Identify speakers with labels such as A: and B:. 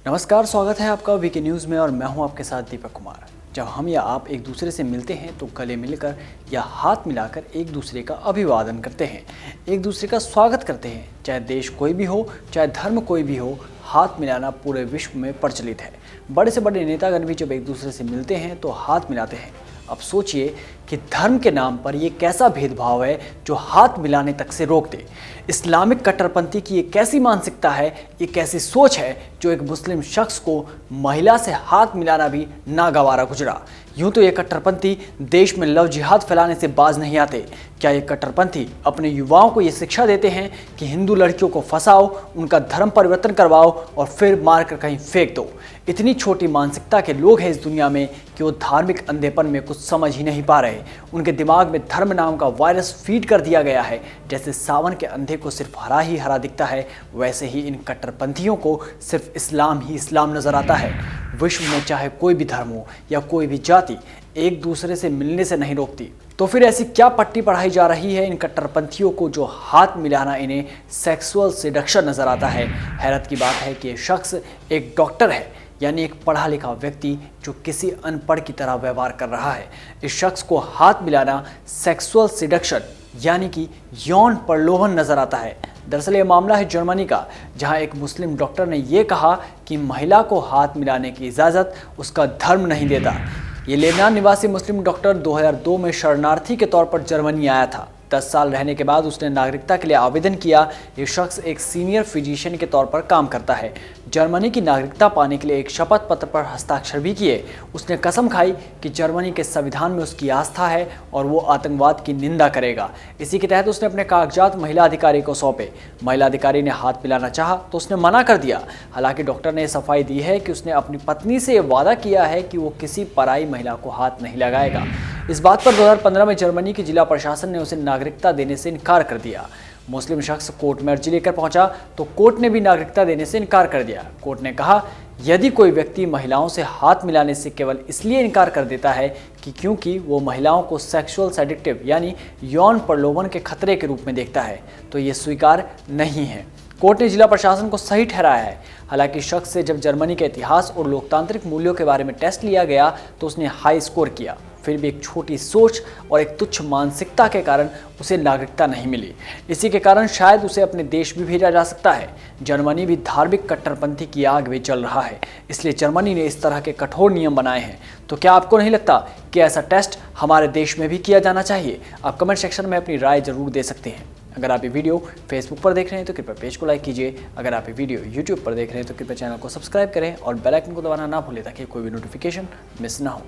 A: नमस्कार, स्वागत है आपका वीके न्यूज़ में और मैं हूं आपके साथ दीपक कुमार। जब हम या आप एक दूसरे से मिलते हैं तो गले मिलकर या हाथ मिलाकर एक दूसरे का अभिवादन करते हैं, एक दूसरे का स्वागत करते हैं। चाहे देश कोई भी हो, चाहे धर्म कोई भी हो, हाथ मिलाना पूरे विश्व में प्रचलित है। बड़े से बड़े नेतागण भी जब एक दूसरे से मिलते हैं तो हाथ मिलाते हैं। अब सोचिए कि धर्म के नाम पर ये कैसा भेदभाव है जो हाथ मिलाने तक से रोक दे। इस्लामिक कट्टरपंथी की ये कैसी मानसिकता है, ये कैसी सोच है जो एक मुस्लिम शख्स को महिला से हाथ मिलाना भी नागवारा गुजरा। यूं तो ये कट्टरपंथी देश में लव जिहाद फैलाने से बाज नहीं आते। क्या ये कट्टरपंथी अपने युवाओं को ये शिक्षा देते हैं कि हिंदू लड़कियों को फंसाओ, उनका धर्म परिवर्तन करवाओ और फिर मारकर कहीं फेंक दो। इतनी छोटी मानसिकता के लोग हैं इस दुनिया में कि वो धार्मिक अंधेपन में कुछ समझ ही नहीं पा रहे। उनके दिमाग में धर्म नाम का वायरस फीड कर दिया गया है। जैसे सावन के अंधे को सिर्फ हरा ही हरा दिखता है, वैसे ही इन कट्टरपंथियों को सिर्फ इस्लाम ही इस्लाम नजर आता है। विश्व में चाहे कोई भी धर्म हो या कोई भी जाति एक दूसरे से मिलने से नहीं रोकती, तो फिर ऐसी क्या पट्टी पढ़ाई जा रही है इन कट्टरपंथियों को जो हाथ मिलाना इन्हें सेक्सुअल सिडक्शन नजर आता है। हैरत की बात है कि ये शख्स एक डॉक्टर है, यानी एक पढ़ा लिखा व्यक्ति जो किसी अनपढ़ की तरह व्यवहार कर रहा है। इस शख्स को हाथ मिलाना सेक्सुअल सिडक्शन यानी कि यौन प्रलोभन नजर आता है। दरअसल ये मामला है जर्मनी का, जहां एक मुस्लिम डॉक्टर ने यह कहा कि महिला को हाथ मिलाने की इजाज़त उसका धर्म नहीं देता। ये लेबनान निवासी मुस्लिम डॉक्टर 2002 में शरणार्थी के तौर पर जर्मनी आया था। 10 साल रहने के बाद उसने नागरिकता के लिए आवेदन किया। ये शख्स एक सीनियर फिजिशियन के तौर पर काम करता है। जर्मनी की नागरिकता पाने के लिए एक शपथ पत्र पर हस्ताक्षर भी किए। उसने कसम खाई कि जर्मनी के संविधान में उसकी आस्था है और वो आतंकवाद की निंदा करेगा। इसी के तहत उसने अपने कागजात महिला अधिकारी को सौंपे। महिला अधिकारी ने हाथ मिलाना चाहा तो उसने मना कर दिया। हालांकि डॉक्टर ने सफाई दी है कि उसने अपनी पत्नी से वादा किया है कि वो किसी पराई महिला को हाथ नहीं लगाएगा। इस बात पर 2015 में जर्मनी की जिला प्रशासन ने उसे नागरिकता देने से इनकार कर दिया। मुस्लिम शख्स कोर्ट में अर्जी लेकर पहुंचा तो कोर्ट ने भी नागरिकता देने से इनकार कर दिया। कोर्ट ने कहा, यदि कोई व्यक्ति महिलाओं से हाथ मिलाने से केवल इसलिए इनकार कर देता है कि क्योंकि वो महिलाओं को सेक्सुअल सेडिक्टिव यानी यौन प्रलोभन के खतरे के रूप में देखता है, तो ये स्वीकार नहीं है। कोर्ट ने जिला प्रशासन को सही ठहराया है। हालांकि शख्स से जब जर्मनी के इतिहास और लोकतांत्रिक मूल्यों के बारे में टेस्ट लिया गया तो उसने हाई स्कोर किया। फिर भी एक छोटी सोच और एक तुच्छ मानसिकता के कारण उसे नागरिकता नहीं मिली। इसी के कारण शायद उसे अपने देश भी भेजा जा सकता है। जर्मनी भी धार्मिक कट्टरपंथी की आग में चल रहा है, इसलिए जर्मनी ने इस तरह के कठोर नियम बनाए हैं। तो क्या आपको नहीं लगता कि ऐसा टेस्ट हमारे देश में भी किया जाना चाहिए? आप कमेंट सेक्शन में अपनी राय जरूर दे सकते हैं। अगर आप ये वीडियो फेसबुक पर देख रहे हैं तो कृपया पेज को लाइक कीजिए। अगर आप ये वीडियो यूट्यूब पर देख रहे हैं तो कृपया चैनल को सब्सक्राइब करें और बेल आइकन को दबाना ना भूलें ताकि कोई भी नोटिफिकेशन मिस ना हो।